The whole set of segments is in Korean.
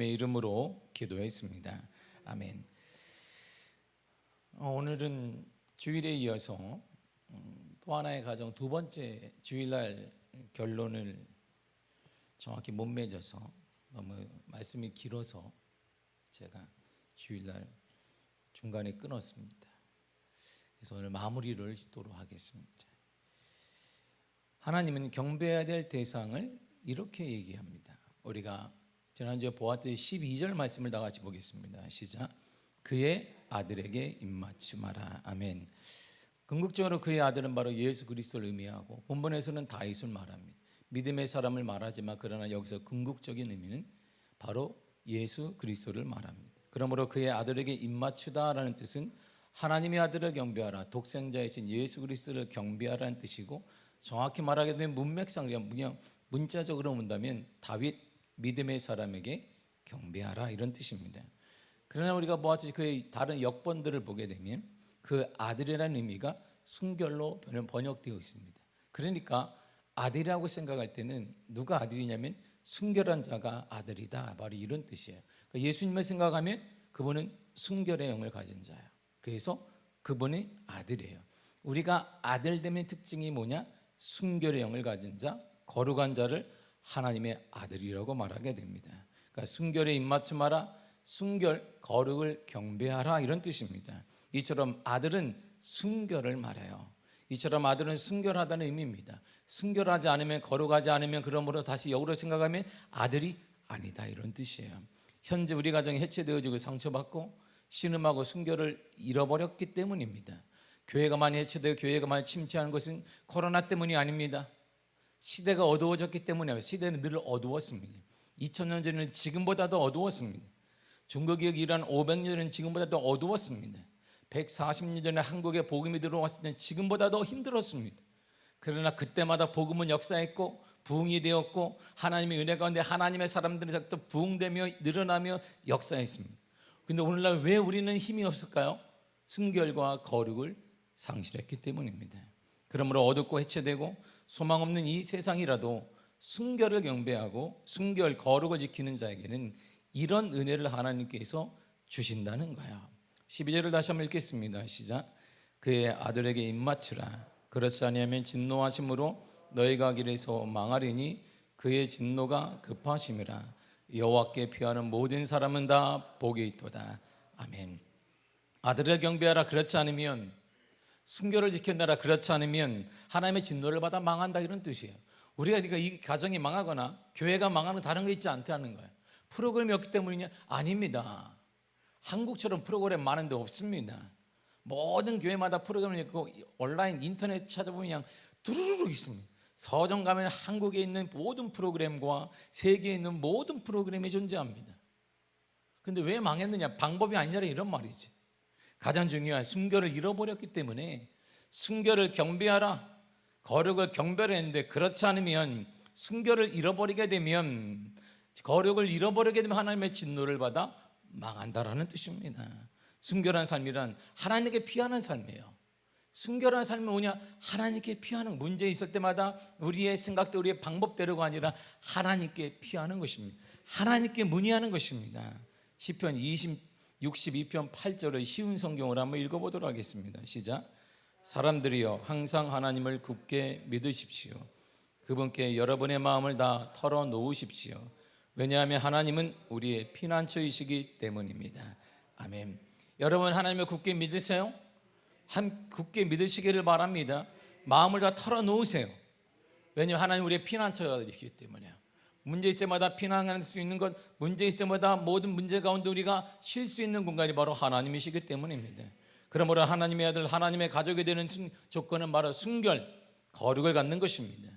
의 이름으로 기도했습니다. 아멘. 오늘은 주일에 이어서 또 하나의 가정 두 번째 주일날 결론을 정확히 못 맺어서 너무 말씀이 길어서 제가 주일날 중간에 끊었습니다. 그래서 오늘 마무리를 짓도록 하겠습니다. 하나님은 경배해야 될 대상을 이렇게 얘기합니다. 우리가 지난주에 보았던 12절 말씀을 다 같이 보겠습니다. 시작. 그의 아들에게 입맞춤하라. 아멘. 궁극적으로 그의 아들은 바로 예수 그리스도를 의미하고 본문에서는 다윗을 말합니다. 믿음의 사람을 말하지만 그러나 여기서 궁극적인 의미는 바로 예수 그리스도를 말합니다. 그러므로 그의 아들에게 입맞추다라는 뜻은 하나님의 아들을 경배하라, 독생자이신 예수 그리스도를 경배하라는 뜻이고, 정확히 말하게 되면 문맥상 그냥 문자적으로 본다면 다윗 믿음의 사람에게 경배하라 이런 뜻입니다. 그러나 우리가 보았듯이 그의 다른 역번들을 보게 되면 그 아들이라는 의미가 순결로 번역되어 있습니다. 그러니까 아들이라고 생각할 때는 누가 아들이냐면 순결한 자가 아들이다, 바로 이런 뜻이에요. 그러니까 예수님을 생각하면 그분은 순결의 영을 가진 자예요. 그래서 그분이 아들이에요. 우리가 아들됨의 특징이 뭐냐? 순결의 영을 가진 자, 거룩한 자를 하나님의 아들이라고 말하게 됩니다. 그러니까 순결에 입맞춤하라, 순결, 거룩을 경배하라 이런 뜻입니다. 이처럼 아들은 순결을 말해요. 이처럼 아들은 순결하다는 의미입니다. 순결하지 않으면, 거룩하지 않으면 그러므로 다시 역으로 생각하면 아들이 아니다 이런 뜻이에요. 현재 우리 가정이 해체되어지고 상처받고 신음하고 순결을 잃어버렸기 때문입니다. 교회가 많이 해체되고 교회가 많이 침체하는 것은 코로나 때문이 아닙니다. 시대가 어두워졌기 때문에. 시대는 늘 어두웠습니다. 2000년 전에는 지금보다도 어두웠습니다. 중국이 일한 500년 전에는 지금보다도 어두웠습니다. 140년 전에 한국에 복음이 들어왔을 때는 지금보다도 힘들었습니다. 그러나 그때마다 복음은 역사했고 부흥이 되었고 하나님의 은혜 가운데 하나님의 사람들이 또 부흥되며 늘어나며 역사했습니다. 그런데 오늘날 왜 우리는 힘이 없을까요? 순결과 거룩을 상실했기 때문입니다. 그러므로 어둡고 해체되고 소망 없는 이 세상이라도 순결을 경배하고 순결, 거룩을 지키는 자에게는 이런 은혜를 하나님께서 주신다는 거예요. 12절을 다시 한번 읽겠습니다. 시작. 그의 아들에게 입맞추라. 그렇지 아니하면 진노하심으로 너희가 길에서 망하리니 그의 진노가 급하심이라. 여호와께 피하는 모든 사람은 다 복이 있도다. 아멘. 아들을 경배하라. 그렇지 않으면 순결을 지켜내라. 그렇지 않으면 하나님의 진노를 받아 망한다 이런 뜻이에요. 우리가 그러니까 이 가정이 망하거나 교회가 망하는 다른 거 있지 않다는 거예요. 프로그램이 없기 때문이냐? 아닙니다. 한국처럼 프로그램 많은데 없습니다. 모든 교회마다 프로그램이 있고 온라인 인터넷 찾아보면 그냥 두루룩 있습니다. 서점 가면 한국에 있는 모든 프로그램과 세계에 있는 모든 프로그램이 존재합니다. 근데 왜 망했느냐? 방법이 아니라 이런 말이지. 가장 중요한 순결을 잃어버렸기 때문에 순결을 경배하라, 거룩을 경배했는데 그렇지 않으면 순결을 잃어버리게 되면, 거룩을 잃어버리게 되면 하나님의 진노를 받아 망한다라는 뜻입니다. 순결한 삶이란 하나님께 피하는 삶이에요. 순결한 삶은 뭐냐? 하나님께 피하는, 문제 있을 때마다 우리의 생각대로 우리의 방법대로가 아니라 하나님께 피하는 것입니다. 하나님께 문의하는 것입니다. 시편 62편 8절의 쉬운 성경을 한번 읽어보도록 하겠습니다. 시작. 사람들이여 항상 하나님을 굳게 믿으십시오. 그분께 여러분의 마음을 다 털어놓으십시오. 왜냐하면 하나님은 우리의 피난처이시기 때문입니다. 아멘. 여러분 하나님을 굳게 믿으세요? 굳게 믿으시기를 바랍니다. 마음을 다 털어놓으세요. 왜냐하면 하나님 우리의 피난처이시기 때문에요. 문제 있을 때마다 피난할 수 있는 것, 문제 있을 때마다 모든 문제 가운데 우리가 쉴 수 있는 공간이 바로 하나님이시기 때문입니다. 그러므로 하나님의 아들, 하나님의 가족이 되는 조건은 바로 순결, 거룩을 갖는 것입니다.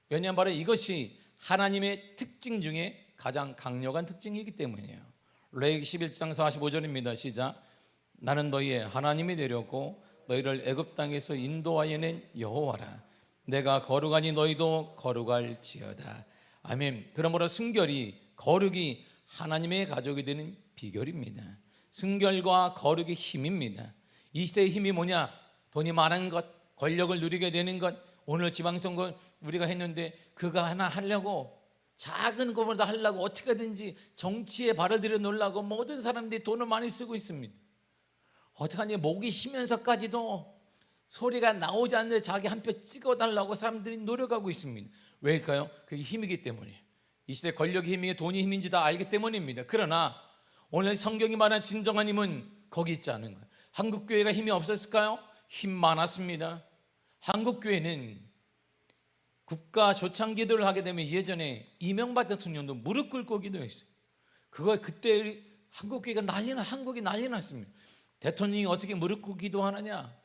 왜냐하면 바로 이것이 하나님의 특징 중에 가장 강력한 특징이기 때문이에요. 레위기 11장 45절입니다. 시작. 나는 너희의 하나님이 되려고 너희를 애굽 땅에서 인도하여 낸 여호와라. 내가 거룩하니 너희도 거룩할지어다. 아멘. 그러므로 순결이, 거룩이 하나님의 가족이 되는 비결입니다. 순결과 거룩이 힘입니다. 이 시대의 힘이 뭐냐? 돈이 많은 것, 권력을 누리게 되는 것. 오늘 지방선거 우리가 했는데 그거 하나 하려고 작은 것보다 하려고 어떻게든지 정치에 발을 들여 놓으려고 모든 사람들이 돈을 많이 쓰고 있습니다. 어떡하니 목이 쉬면서까지도 소리가 나오지 않는데 자기 한 표 찍어달라고 사람들이 노력하고 있습니다. 왜일까요? 그게 힘이기 때문이에요. 이 시대 권력의 힘이 돈이 힘인지 다 알기 때문입니다. 그러나 오늘 성경이 말하는 진정한 힘은 거기 있지 않은 거예요. 한국교회가 힘이 없었을까요? 힘 많았습니다. 한국교회는 국가 조창 기도를 하게 되면 예전에 이명박 대통령도 무릎 꿇고 기도했어요. 그거 그때 한국교회가 한국이 난리 났습니다. 대통령이 어떻게 무릎 꿇고 기도하느냐?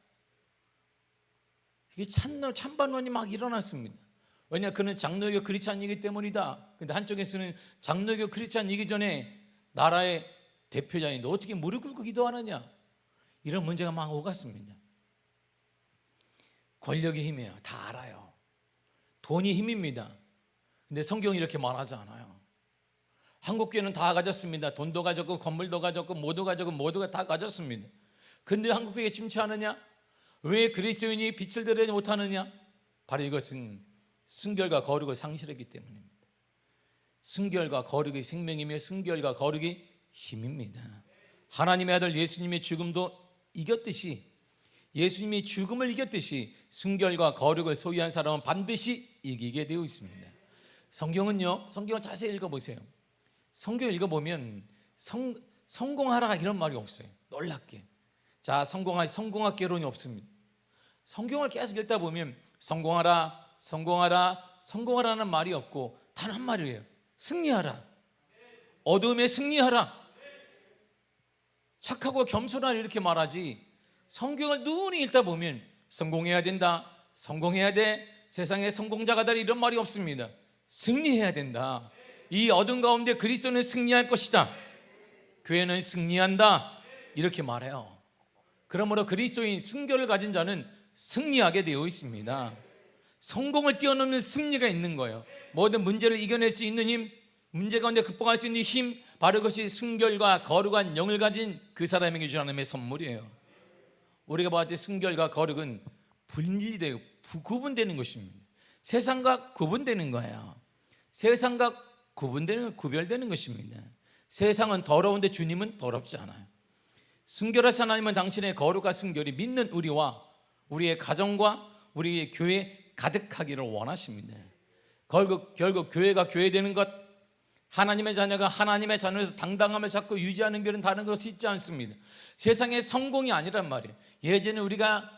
이게 찬반론이 막 일어났습니다. 왜냐? 그는 장로교 크리스찬이기 때문이다. 근데 한쪽에서는 장로교 크리스찬이기 전에 나라의 대표자인데 어떻게 무릎 꿇고 기도하느냐? 이런 문제가 막 오갔습니다. 권력의 힘이에요. 다 알아요. 돈이 힘입니다. 근데 성경이 이렇게 말하지 않아요. 한국교회는 다 가졌습니다. 돈도 가졌고 건물도 가졌고 모두가 다 가졌습니다. 근데 한국교회가 침체하느냐? 왜 그리스도인이 빛을 들여지 못하느냐? 바로 이것은 순결과 거룩을 상실했기 때문입니다. 순결과 거룩이 생명이며 순결과 거룩이 힘입니다. 하나님의 아들 예수님의 죽음도 이겼듯이, 예수님이 죽음을 이겼듯이 순결과 거룩을 소유한 사람은 반드시 이기게 되어 있습니다. 성경은요, 성경을 자세히 읽어보세요. 성경 읽어보면 성공하라 이런 말이 없어요. 놀랍게. 자, 성공학개론이 없습니다. 성경을 계속 읽다 보면 성공하라는 말이 없고 단 한 말이에요. 승리하라. 어둠에 승리하라. 착하고 겸손하라 이렇게 말하지, 성경을 누누이 읽다 보면 성공해야 된다, 성공해야 돼, 세상의 성공자가 되라 이런 말이 없습니다. 승리해야 된다. 이 어둠 가운데 그리스도는 승리할 것이다. 교회는 승리한다. 이렇게 말해요. 그러므로 그리스도인 순결을 가진 자는 승리하게 되어 있습니다. 성공을 뛰어넘는 승리가 있는 거예요. 모든 문제를 이겨낼 수 있는 힘, 문제 가운데 극복할 수 있는 힘, 바로 그것이 순결과 거룩한 영을 가진 그 사람에게 주신 하나님의 선물이에요. 우리가 봤을 때 순결과 거룩은 분리되고 구분되는 것입니다. 세상과 구분되는 거예요. 세상과 구별되는 것입니다. 세상은 더러운데 주님은 더럽지 않아요. 순결하신 하나님은 당신의 거룩과 순결이 믿는 우리와 우리의 가정과 우리의 교회에 가득하기를 원하십니다. 결국 교회가 교회되는 것, 하나님의 자녀가 하나님의 자녀에서 당당함을 잡고 유지하는 길은 다른 것이 있지 않습니다. 세상의 성공이 아니란 말이에요. 예전에 우리가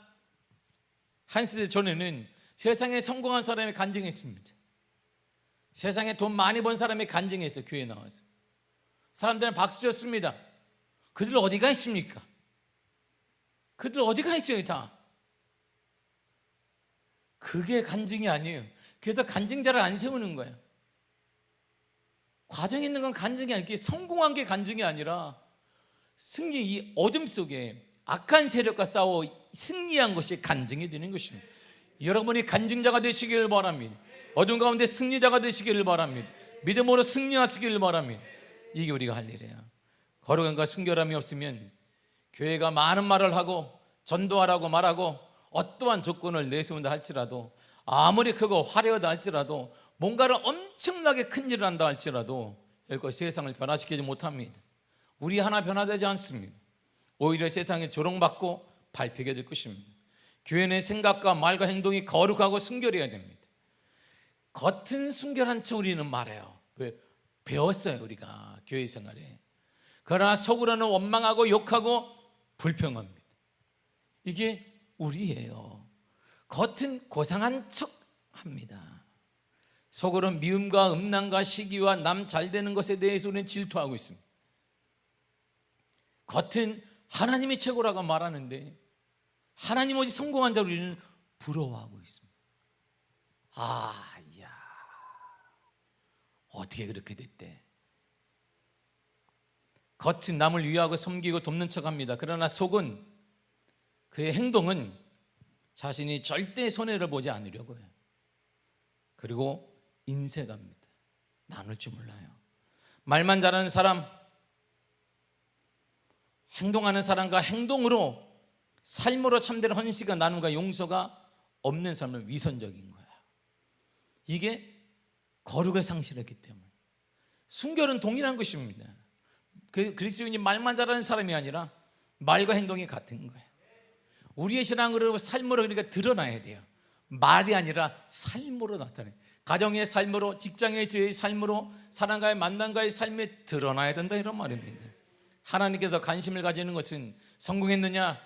한 세대 전에는 세상에 성공한 사람이 간증했습니다. 세상에 돈 많이 번 사람이 간증했어요. 교회에 나와서 사람들은 박수 쳤습니다. 그들 어디가 있습니까? 그들 어디가 있어요? 다 그게 간증이 아니에요. 그래서 간증자를 안 세우는 거예요. 과정에 있는 건 간증이 아니고 성공한 게 간증이 아니라 승리, 이 어둠 속에 악한 세력과 싸워 승리한 것이 간증이 되는 것입니다. 여러분이 간증자가 되시기를 바랍니다. 어둠 가운데 승리자가 되시기를 바랍니다. 믿음으로 승리하시기를 바랍니다. 이게 우리가 할 일이에요. 거룩함과 순결함이 없으면 교회가 많은 말을 하고 전도하라고 말하고 어떠한 조건을 내세운다 할지라도, 아무리 크고 화려하다 할지라도, 뭔가를 엄청나게 큰 일을 한다 할지라도 결코 세상을 변화시키지 못합니다. 우리 하나 변화되지 않습니다. 오히려 세상에 조롱받고 밟히게 될 것입니다. 교회는 생각과 말과 행동이 거룩하고 순결해야 됩니다. 겉은 순결한 척 우리는 말해요. 왜? 배웠어요, 우리가 교회 생활에. 그러나 속으로는 원망하고 욕하고 불평합니다. 이게 우리예요. 겉은 고상한 척 합니다. 속으로는 미움과 음란과 시기와 남 잘되는 것에 대해서 우리는 질투하고 있습니다. 겉은 하나님이 최고라고 말하는데 하나님 오직 성공한 자를 우리는 부러워하고 있습니다. 이야, 어떻게 그렇게 됐대? 겉은 남을 위하고 섬기고 돕는 척합니다. 그러나 속은, 그의 행동은 자신이 절대 손해를 보지 않으려고 해요. 그리고 인색합니다. 나눌 줄 몰라요. 말만 잘하는 사람, 행동하는 사람과 행동으로, 삶으로 참된 헌신과 나눔과 용서가 없는 사람은 위선적인 거야. 이게 거룩을 상실했기 때문에. 순결은 동일한 것입니다. 그리스도인이 말만 잘하는 사람이 아니라 말과 행동이 같은 거예요. 우리의 신앙으로 삶으로 그러니까 드러나야 돼요. 말이 아니라 삶으로 나타나요. 가정의 삶으로, 직장에서의 삶으로, 사람과의 만남과의 삶에 드러나야 된다, 이런 말입니다. 하나님께서 관심을 가지는 것은 성공했느냐,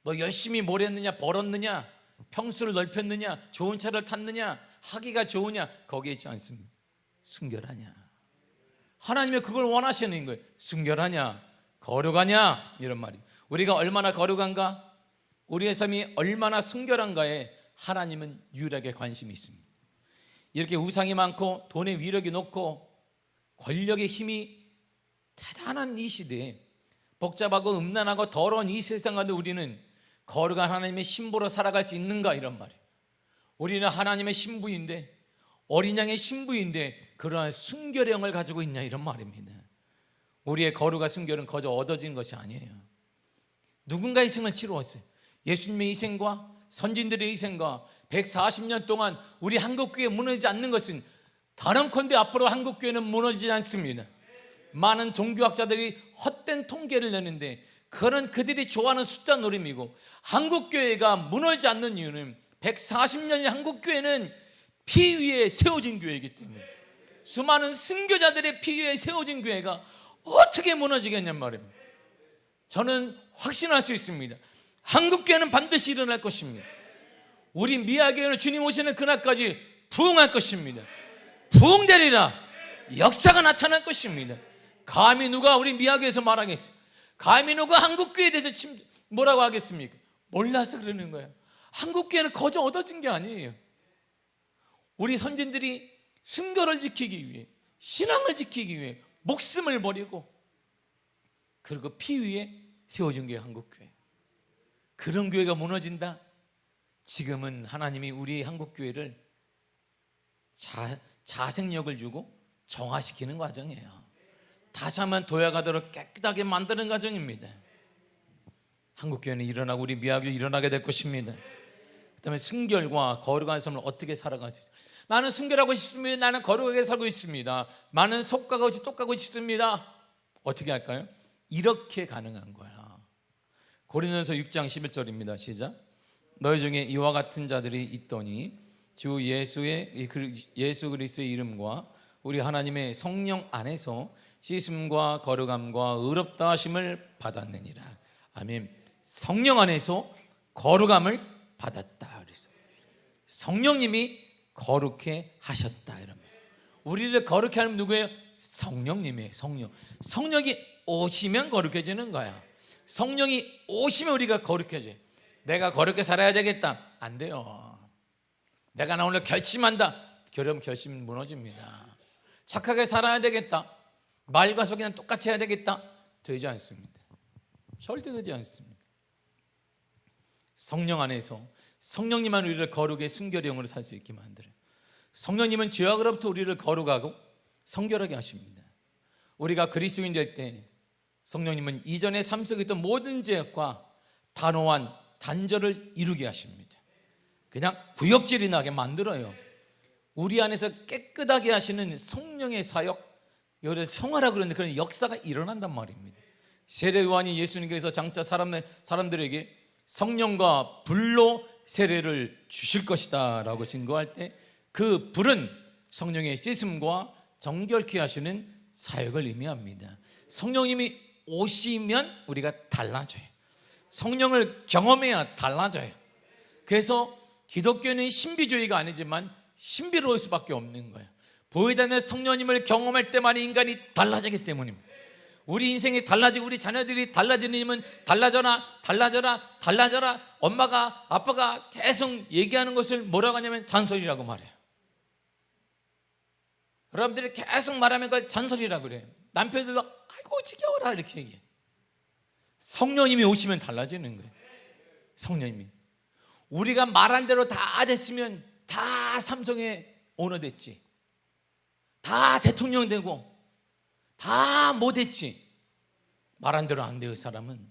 너 열심히 뭘 했느냐, 벌었느냐, 평수를 넓혔느냐, 좋은 차를 탔느냐, 하기가 좋으냐, 거기에 있지 않습니다. 순결하냐. 하나님이 그걸 원하시는 거예요. 순결하냐, 거룩하냐, 이런 말이. 우리가 얼마나 거룩한가, 우리의 삶이 얼마나 순결한가에 하나님은 유일하게 관심이 있습니다. 이렇게 우상이 많고 돈의 위력이 높고 권력의 힘이 대단한 이 시대에, 복잡하고 음란하고 더러운 이 세상 가운데 우리는 거룩한 하나님의 신부로 살아갈 수 있는가, 이런 말이에요. 우리는 하나님의 신부인데, 어린 양의 신부인데 그러한 순결의 영을 가지고 있냐, 이런 말입니다. 우리의 거룩과 순결은 거저 얻어진 것이 아니에요. 누군가의 희생을 치루었어요. 예수님의 희생과 선진들의 희생과 140년 동안 우리 한국교회 무너지지 않는 것은, 단언컨대 앞으로 한국교회는 무너지지 않습니다. 많은 종교학자들이 헛된 통계를 내는데 그거는 그들이 좋아하는 숫자 노름이고, 한국교회가 무너지지 않는 이유는 140년의 한국교회는 피 위에 세워진 교회이기 때문에, 수많은 순교자들의 피 위에 세워진 교회가 어떻게 무너지겠냔 말입니다. 저는 확신할 수 있습니다. 한국교회는 반드시 일어날 것입니다. 우리 미아교회는 주님 오시는 그날까지 부흥할 것입니다. 부흥되리라. 역사가 나타날 것입니다. 감히 누가 우리 미아교회에서 말하겠어요? 감히 누가 한국교회에 대해서 뭐라고 하겠습니까? 몰라서 그러는 거예요. 한국교회는 거저 얻어진 게 아니에요. 우리 선진들이 순결을 지키기 위해, 신앙을 지키기 위해 목숨을 버리고, 그리고 피 위에 세워진 게 한국교회. 그런 교회가 무너진다? 지금은 하나님이 우리 한국교회를 자생력을 주고 정화시키는 과정이에요. 다시 한번 도약하도록 깨끗하게 만드는 과정입니다. 한국교회는 일어나고 우리 미아교회 일어나게 될 것입니다. 그 다음에 순결과 거룩한 삶을 어떻게 살아갈 수 있어요? 나는 순결하고 싶습니다. 나는 거룩하게 살고 있습니다. 나는 속가고 똑가고 싶습니다. 어떻게 할까요? 이렇게 가능한 거야. 고린도전서 6장 11절입니다. 시작. 너희 중에 이와 같은 자들이 있더니 주 예수 그리스도의 이름과 우리 하나님의 성령 안에서 씻음과 거룩함과 의롭다 하심을 받았느니라. 아멘. 성령 안에서 거룩함을 받았다 그랬어요. 성령님이 거룩해 하셨다, 이러면 우리를 거룩해 하는 누구예요? 성령님이에요. 성령이 오시면 거룩해지는 거야. 성령이 오시면 우리가 거룩해져요. 내가 거룩하게 살아야 되겠다, 안 돼요. 내가 나 오늘 결심한다, 그럼 결심 무너집니다. 착하게 살아야 되겠다, 말과 속이는 똑같이 해야 되겠다, 되지 않습니다. 절대 되지 않습니다. 성령 안에서 성령님만 우리를 거룩의 순결의 영으로 살 수 있게 만들어요. 성령님은 죄악으로부터 우리를 거룩하고 성결하게 하십니다. 우리가 그리스도인 될 때 성령님은 이전에 삶 속에 있던 모든 죄악과 단호한 단절을 이루게 하십니다. 그냥 구역질이 나게 만들어요. 우리 안에서 깨끗하게 하시는 성령의 사역, 이걸 성화라고 그러는데 그런 역사가 일어난단 말입니다. 세례 요한이 예수님께서 장차 사람들에게 성령과 불로 세례를 주실 것이다 라고 증거할 때, 그 불은 성령의 씻음과 정결케 하시는 사역을 의미합니다. 성령님이 오시면 우리가 달라져요. 성령을 경험해야 달라져요. 그래서 기독교는 신비주의가 아니지만 신비로울 수밖에 없는 거예요. 보이지 않는 성령님을 경험할 때만 인간이 달라지기 때문입니다. 우리 인생이 달라지고 우리 자녀들이 달라지는 힘은 달라져라. 엄마가 아빠가 계속 얘기하는 것을 뭐라고 하냐면 잔소리라고 말해요. 여러분들이 계속 말하면 그걸 잔소리라고 그래요. 남편들도 아이고 지겨워라 이렇게 얘기해. 성령님이 오시면 달라지는 거예요. 성령님이. 우리가 말한 대로 다 됐으면 다 삼성에 오너 됐지, 다 대통령 되고 다 못했지. 말한 대로 안 될 사람은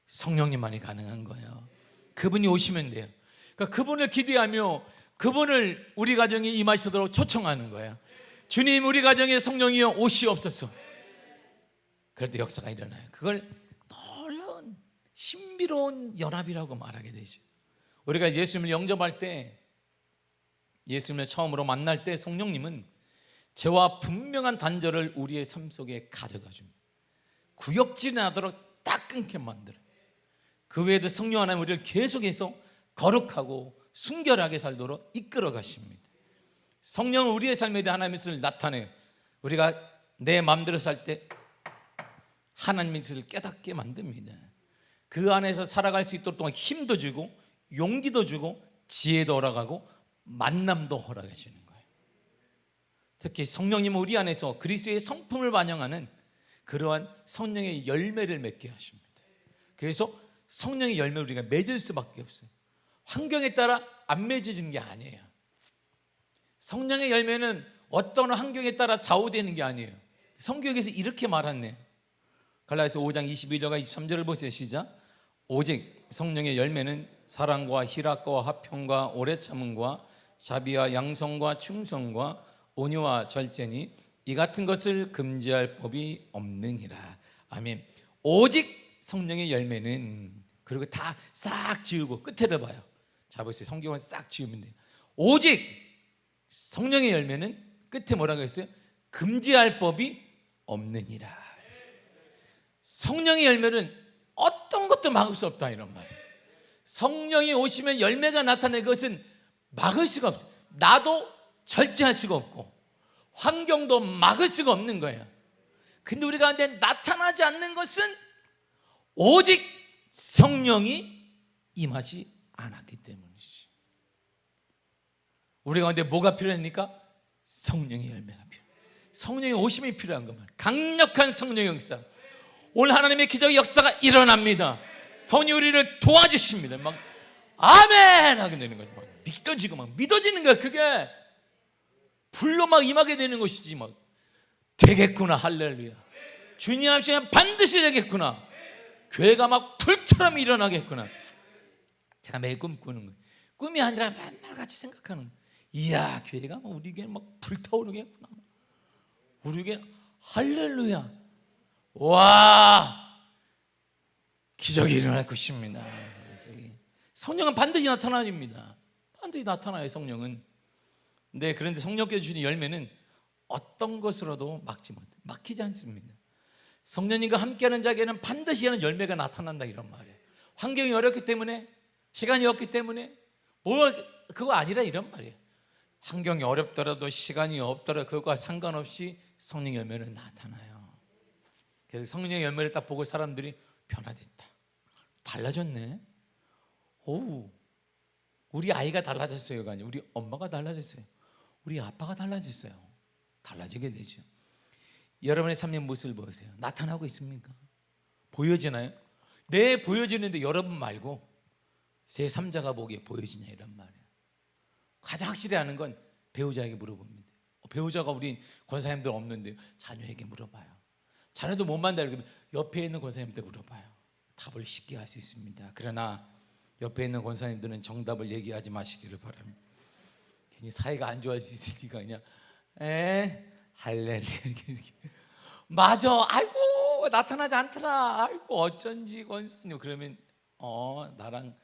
성령님만이 가능한 거예요. 그분이 오시면 돼요. 그러니까 그분을 기대하며 그분을 우리 가정에 임하시도록 초청하는 거야. 주님, 우리 가정에 성령이여 오시옵소서. 그럴 때 역사가 일어나요. 그걸 놀라운 신비로운 연합이라고 말하게 되죠. 우리가 예수님을 영접할 때, 예수님을 처음으로 만날 때 성령님은 죄와 분명한 단절을 우리의 삶 속에 가져다 줍니다. 구역질이 나도록 딱 끊게 만들어요. 그 외에도 성령 하나님 우리를 계속해서 거룩하고 순결하게 살도록 이끌어 가십니다. 성령은 우리의 삶에 대해 하나님의 뜻을 나타내요. 우리가 내 마음대로 살 때 하나님의 뜻을 깨닫게 만듭니다. 그 안에서 살아갈 수 있도록 동안 힘도 주고 용기도 주고 지혜도 허락하고 만남도 허락해 주는 거예요. 특히 성령님은 우리 안에서 그리스도의 성품을 반영하는 그러한 성령의 열매를 맺게 하십니다. 그래서 성령의 열매를 우리가 맺을 수밖에 없어요. 환경에 따라 안 맺어지는 게 아니에요. 성령의 열매는 어떤 환경에 따라 좌우되는 게 아니에요. 성경에서 이렇게 말하네요. 갈라디아서 5장 21절과 23절을 보세요. 시작. 오직 성령의 열매는 사랑과 희락과 화평과 오래 참음과 자비와 양성과 충성과 온유와 절제니 이 같은 것을 금지할 법이 없느니라. 아멘. 오직 성령의 열매는, 그리고 다 싹 지우고 끝에를 봐요. 자 보세요. 성경을 싹 지우면 돼요. 오직 성령의 열매는 끝에 뭐라고 했어요? 금지할 법이 없느니라. 성령의 열매는 어떤 것도 막을 수 없다, 이런 말이에요. 성령이 오시면 열매가 나타나는 것은 막을 수가 없어요. 나도 절제할 수가 없고 환경도 막을 수가 없는 거예요. 근데 우리 가운데 나타나지 않는 것은 오직 성령이 임하지 않았기 때문이지. 우리 가운데 뭐가 필요합니까? 성령의 열매가 필요해요. 성령의 오심이 필요한 것만. 강력한 성령의 역사. 오늘 하나님의 기적의 역사가 일어납니다. 성령이 우리를 도와주십니다. 막 아멘 하게 되는 거죠. 막 믿어지고 막 믿어지는 거야. 그게 불로 막 임하게 되는 것이지. 막 되겠구나. 할렐루야. 주님 하시면 반드시 되겠구나. 교회가 막 불처럼 일어나겠구나. 제가 매일 꿈꾸는 거예요. 꿈이 아니라 맨날 같이 생각하는 거예요. 이야, 교회가 막 우리 교회는 막 불타오르겠구나. 우리 교회 할렐루야. 와, 기적이 일어날 것입니다. 성령은 반드시 나타납니다. 반드시 나타나요, 성령은. 네, 그런데 성령께서 주신 열매는 어떤 것으로도 막히지 않습니다. 성령님과 함께하는 자에게는 반드시 하는 열매가 나타난다, 이런 말이에요. 환경이 어렵기 때문에, 시간이 없기 때문에, 그거 아니라 이런 말이에요. 환경이 어렵더라도 시간이 없더라도 그것과 상관없이 성령 열매는 나타나요. 그래서 성령의 열매를 딱 보고 사람들이 변화됐다, 달라졌네. 오, 우리 아이가 달라졌어요가 아니에요. 우리 엄마가 달라졌어요. 우리 아빠가 달라졌어요. 달라지게 되죠. 여러분의 삶의 모습을 보세요. 나타나고 있습니까? 보여지나요? 네, 보여지는데 여러분 말고 제3자가 보기에 보여지냐, 이런 말이에요. 가장 확실히 아는 건 배우자에게 물어봅니다. 배우자가 우리 권사님들 없는데 자녀에게 물어봐요. 자녀도 못 만나요. 그러면 옆에 있는 권사님한테 물어봐요. 답을 쉽게 할 수 있습니다. 그러나 옆에 있는 권사님들은 정답을 얘기하지 마시기를 바랍니다. 괜히 사이가 안 좋아질 수 있으니까 그냥 할렐루야 이렇게. 맞아, 아이고 나타나지 않더라, 아이고 어쩐지 권사님. 그러면 나랑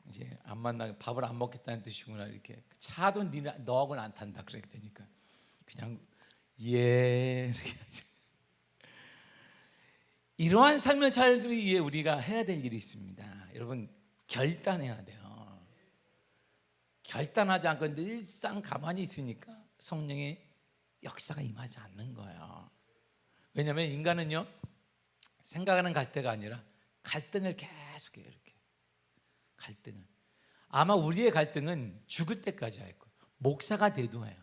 이제 안 만나, 밥을 안 먹겠다는 뜻이구나. 이렇게 차도 너하고는 안 탄다 그렇게 되니까 그냥 이렇게 하죠. 이러한 삶을 살기 위해 우리가 해야 될 일이 있습니다. 여러분, 결단해야 돼요. 결단하지 않고 늘상 가만히 있으니까 성령의 역사가 임하지 않는 거예요. 왜냐하면 인간은요, 생각하는 갈대가 아니라 갈등을 계속해요. 이렇게 갈등을. 아마 우리의 갈등은 죽을 때까지 할 거예요. 목사가 돼도 해요.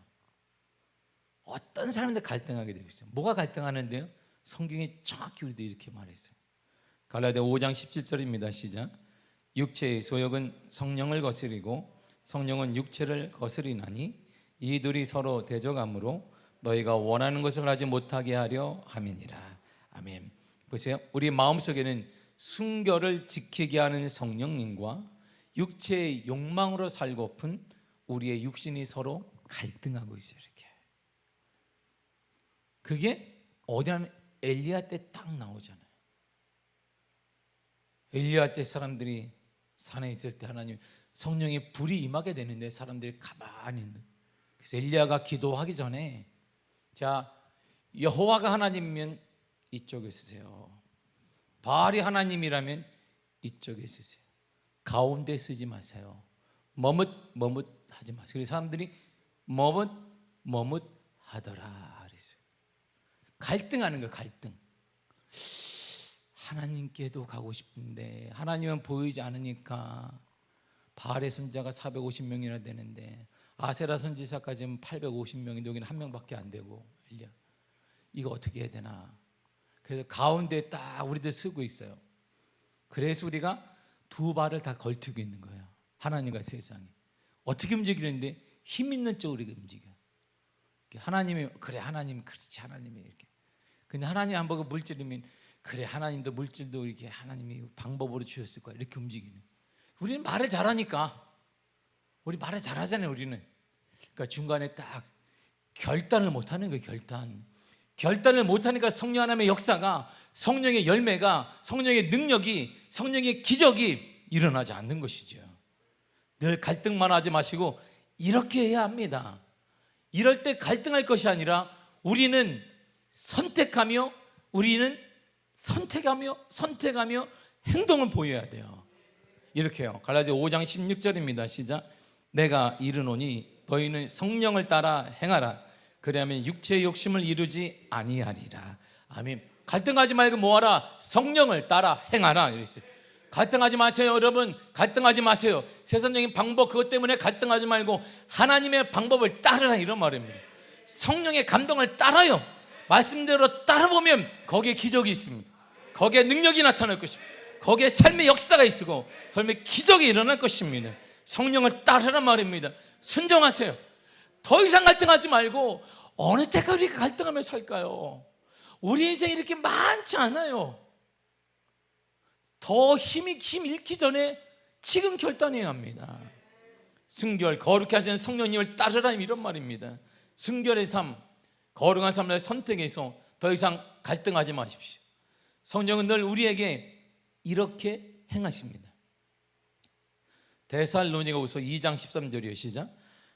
어떤 사람들 갈등하게 되고 있어요. 뭐가 갈등하는데요? 성경이 정확히 우리도 이렇게 말했어요. 갈라디아 5장 17절입니다. 시작. 육체의 소욕은 성령을 거스리고 성령은 육체를 거스리나니 이 둘이 서로 대적함으로 너희가 원하는 것을 하지 못하게 하려 함이니라. 아멘. 보세요. 우리 마음속에는 순결을 지키게 하는 성령님과 육체의 욕망으로 살고픈 우리의 육신이 서로 갈등하고 있어요. 이렇게. 그게 어디 하면 엘리야 때 딱 나오잖아요. 엘리야 때 사람들이 산에 있을 때 하나님 성령의 불이 임하게 되는데 사람들이 가만히 있는. 그래서 엘리야가 기도하기 전에 자, 여호와가 하나님이면 이쪽에 쓰세요. 바알이 하나님이라면 이쪽에 쓰세요. 가운데 쓰지 마세요. 머뭇하지 마세요. 그래서 사람들이 머뭇하더라 그랬어요. 갈등하는 거예요. 갈등. 하나님께도 가고 싶은데 하나님은 보이지 않으니까. 바알의 선지자가 450명이나 되는데 아세라 선지자까지는 850명인데 여기는 한 명밖에 안 되고 엘리야, 이거 어떻게 해야 되나. 그래서 가운데 딱 우리들 쓰고 있어요. 그래서 우리가 두 발을 다 걸치고 있는 거예요. 하나님과 세상이 어떻게 움직이는데 힘 있는 쪽으로 움직여. 하나님이 그래, 하나님 그렇지, 하나님이 이렇게. 근데 하나님 한 번 물질이면 그래, 하나님도 물질도 이렇게 하나님이 방법으로 주셨을 거야, 이렇게 움직이는. 우리는 말을 잘하니까. 우리 말을 잘하잖아요. 우리는. 그러니까 중간에 딱 결단을 못하는 거예요. 결단을 못하니까 성령 하나님의 역사가, 성령의 열매가, 성령의 능력이, 성령의 기적이 일어나지 않는 것이죠. 늘 갈등만 하지 마시고 이렇게 해야 합니다. 이럴 때 갈등할 것이 아니라 우리는 선택하며 행동을 보여야 돼요. 이렇게요. 갈라디아 5장 16절입니다. 시작. 내가 이르노니 너희는 성령을 따라 행하라. 그리하면 육체의 욕심을 이루지 아니하리라. 아멘. 갈등하지 말고 뭐하라? 성령을 따라 행하라 이랬어요. 갈등하지 마세요. 여러분, 갈등하지 마세요. 세상적인 방법 그것 때문에 갈등하지 말고 하나님의 방법을 따르라, 이런 말입니다. 성령의 감동을 따라요. 말씀대로 따라보면 거기에 기적이 있습니다. 거기에 능력이 나타날 것입니다. 거기에 삶의 역사가 있고 삶의 기적이 일어날 것입니다. 성령을 따르란 말입니다. 순종하세요. 더 이상 갈등하지 말고 어느 때까지 우리가 갈등하며 살까요? 우리 인생이 이렇게 많지 않아요. 더 힘 잃기 전에 지금 결단해야 합니다. 순결, 거룩히 하시는 성령님을 따르라, 이런 말입니다. 순결의 삶, 거룩한 삶을 선택해서 더 이상 갈등하지 마십시오. 성령은 늘 우리에게 이렇게 행하십니다. 데살로니가후서 2장 13절이요. 시작.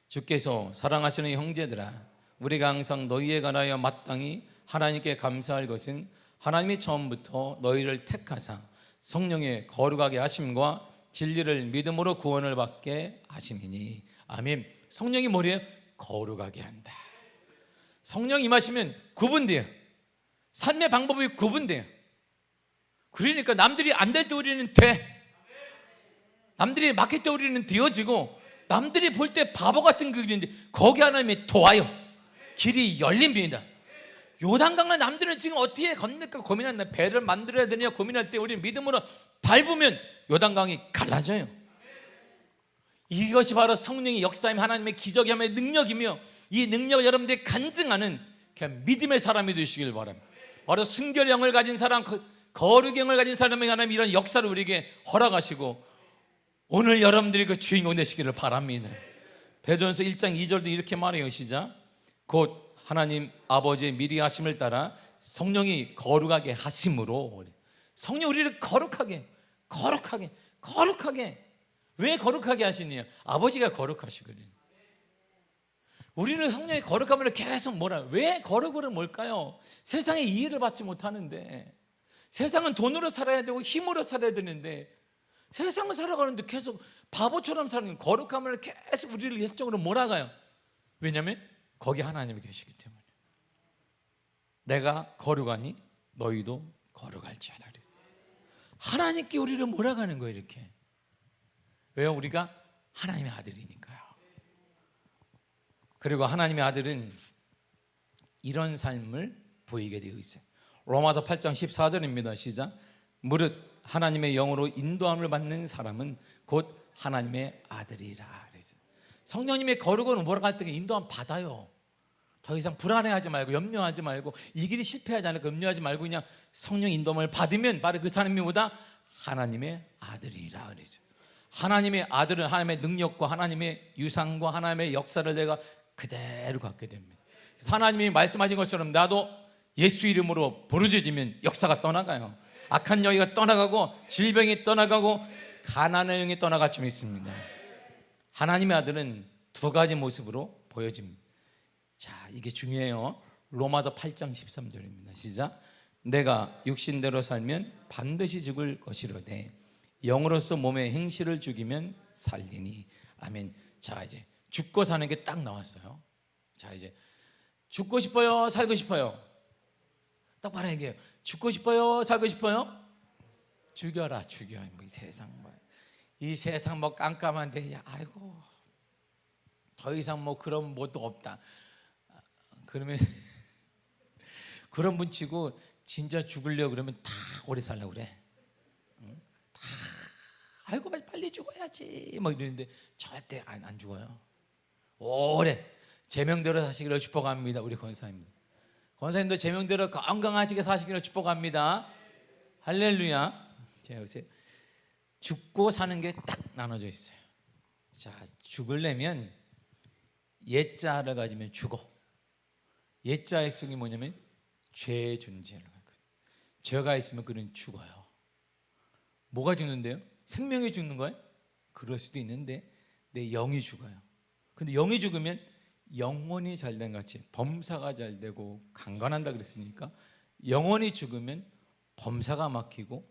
주께서 사랑하시는 형제들아, 우리가 항상 너희에 관하여 마땅히 하나님께 감사할 것은 하나님이 처음부터 너희를 택하사 성령의 거룩하게 하심과 진리를 믿음으로 구원을 받게 하심이니. 아멘. 성령이 뭐래요? 거룩하게 한다. 성령 임하시면 구분돼요. 삶의 방법이 구분돼요. 그러니까 남들이 안 될 때 우리는 돼. 남들이 막힐 때 우리는 되어지고, 남들이 볼 때 바보 같은 그 길인데 거기 하나님이 도와요. 길이 열립니다. 요단강을 남들은 지금 어떻게 건널까 고민한다. 배를 만들어야 되냐 고민할 때 우리는 믿음으로 밟으면 요단강이 갈라져요. 이것이 바로 성령의 역사임, 하나님의 기적이 하나님의 능력이며, 이 능력을 여러분들이 간증하는 그냥 믿음의 사람이 되시길 바랍니다. 바로 순결형을 가진 사람, 거룩형을 가진 사람에게 하나님 이런 역사를 우리에게 허락하시고 오늘 여러분들이 그 주인공 되시기를 바랍니다. 베드로전서 1장 2절도 이렇게 말해요. 시작. 곧 하나님 아버지의 미리 하심을 따라 성령이 거룩하게 하심으로. 성령 우리를 거룩하게 왜 거룩하게 하시느냐? 아버지가 거룩하시거든요. 우리는 성령의 거룩함을 계속 왜 거룩은 뭘까요? 세상의 이해를 받지 못하는데, 세상은 돈으로 살아야 되고 힘으로 살아야 되는데, 세상을 살아가는데 계속 바보처럼 사는, 거룩함을 계속 우리를 예술적으로 몰아가요. 왜냐하면 거기 하나님이 계시기 때문에. 내가 거룩하니 너희도 거룩할지어다. 하나님께 우리를 몰아가는 거예요. 이렇게. 왜요? 우리가 하나님의 아들이니까요. 그리고 하나님의 아들은 이런 삶을 보이게 되어 있어요. 로마서 8장 14절입니다. 시작. 무릇 하나님의 영으로 인도함을 받는 사람은 곧 하나님의 아들이라. 그래서 성령님의 거룩은 뭐라고 할 때 인도함 받아요. 더 이상 불안해하지 말고, 염려하지 말고, 이 길이 실패하지 않을까 염려하지 말고 그냥 성령 인도함을 받으면 바로 그 사람이 뭐다? 하나님의 아들이라. 그래서 하나님의 아들은 하나님의 능력과 하나님의 유산과 하나님의 역사를 내가 그대로 갖게 됩니다. 하나님이 말씀하신 것처럼 나도 예수 이름으로 부르짖으면 역사가 떠나가요. 악한 영이가 떠나가고 질병이 떠나가고 가난의 영이 떠나갈 줄 믿습니다. 하나님의 아들은 두 가지 모습으로 보여집니다. 자, 이게 중요해요. 로마서 8장 13절입니다. 시작. 내가 육신대로 살면 반드시 죽을 것이로되 영으로서 몸의 행실을 죽이면 살리니. 아멘. 자, 이제 죽고 사는 게 딱 나왔어요. 자, 이제 죽고 싶어요? 살고 싶어요? 똑바로 얘기해요. 죽고 싶어요? 살고 싶어요? 죽여라, 죽여. 이 세상 뭐 깜깜한데, 야, 아이고, 더 이상 뭐 그런 뭐도 없다. 그러면 그런 분 치고 진짜 죽으려고 그러면 다 오래 살려고 그래. 다 아이고 빨리 죽어야지 뭐 이러는데 절대 안 죽어요. 오래 제명대로 사시기를 축복합니다. 우리 권사입니다. 권사님도 제명대로 건강하시게 사시기를 축복합니다. 할렐루야. 자, 보세요. 죽고 사는 게 딱 나눠져 있어요. 자, 죽으려면 옛자를 가지면 죽어. 옛자의 속이 뭐냐면 죄의 존재를 갖거든. 죄가 있으면 그는 죽어요. 뭐가 죽는데요? 생명이 죽는 거예요? 그럴 수도 있는데 내 영이 죽어요. 근데 영이 죽으면 영혼이 잘된 같이 범사가 잘 되고 강건한다 그랬으니까 영혼이 죽으면 범사가 막히고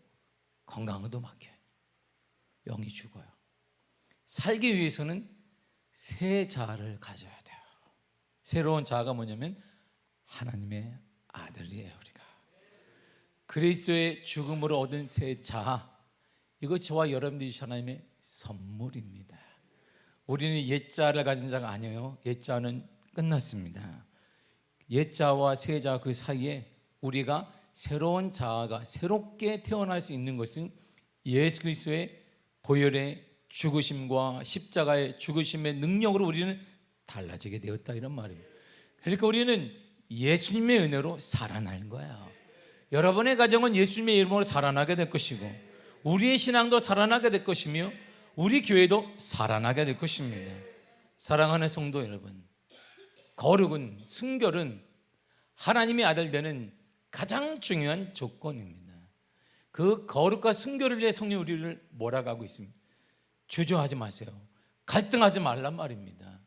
건강도 막혀요. 영이 죽어요. 살기 위해서는 새 자아를 가져야 돼요. 새로운 자아가 뭐냐면 하나님의 아들이에요. 우리가 그리스도의 죽음으로 얻은 새 자아, 이거 저와 여러분들이 하나님의 선물입니다. 우리는 옛자를 가진 자가 아니에요. 옛자는 끝났습니다. 옛자와 새자 그 사이에 우리가 새로운 자아가 새롭게 태어날 수 있는 것은 예수 그리스도의 보혈의 죽으심과 십자가의 죽으심의 능력으로 우리는 달라지게 되었다, 이런 말입니다. 그러니까 우리는 예수님의 은혜로 살아나는 거예요. 여러분의 가정은 예수님의 이름으로 살아나게 될 것이고 우리의 신앙도 살아나게 될 것이며 우리 교회도 살아나게 될 것입니다. 사랑하는 성도 여러분, 거룩은, 순결은 하나님의 아들 되는 가장 중요한 조건입니다. 그 거룩과 순결을 위해 성령 우리를 몰아가고 있습니다. 주저하지 마세요. 갈등하지 말란 말입니다.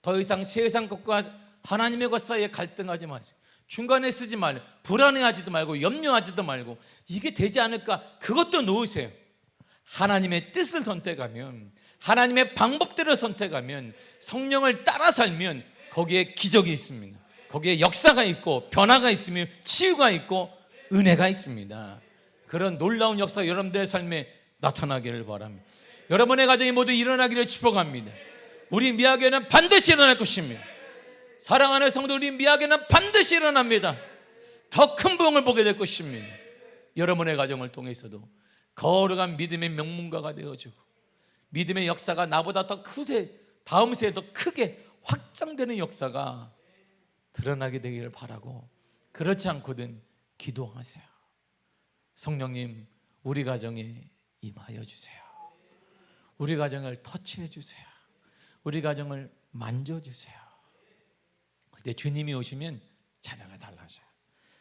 더 이상 세상 것과 하나님의 것 사이에 갈등하지 마세요. 중간에 쓰지 말고 불안해하지도 말고 염려하지도 말고 이게 되지 않을까, 그것도 놓으세요. 하나님의 뜻을 선택하면, 하나님의 방법대로 선택하면, 성령을 따라 살면 거기에 기적이 있습니다. 거기에 역사가 있고 변화가 있으며 치유가 있고 은혜가 있습니다. 그런 놀라운 역사가 여러분들의 삶에 나타나기를 바랍니다. 여러분의 가정이 모두 일어나기를 축복합니다. 우리 미학에는 반드시 일어날 것입니다. 사랑하는 성도, 우리 미학에는 반드시 일어납니다. 더 큰 부흥을 보게 될 것입니다. 여러분의 가정을 통해서도 거룩한 믿음의 명문가가 되어주고 믿음의 역사가 나보다 더 크게, 다음 세에 더 크게 확장되는 역사가 드러나게 되기를 바라고, 그렇지 않거든 기도하세요. 성령님, 우리 가정에 임하여 주세요. 우리 가정을 터치해 주세요. 우리 가정을 만져주세요. 그때 주님이 오시면 자녀가 달라져요.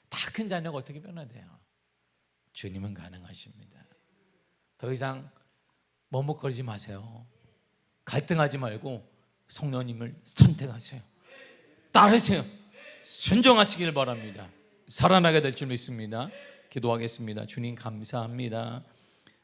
다 큰 자녀가 어떻게 변화돼요? 주님은 가능하십니다. 더 이상 머뭇거리지 마세요. 갈등하지 말고 성령님을 선택하세요. 따르세요. 순종하시길 바랍니다. 살아나게 될 줄 믿습니다. 기도하겠습니다. 주님 감사합니다.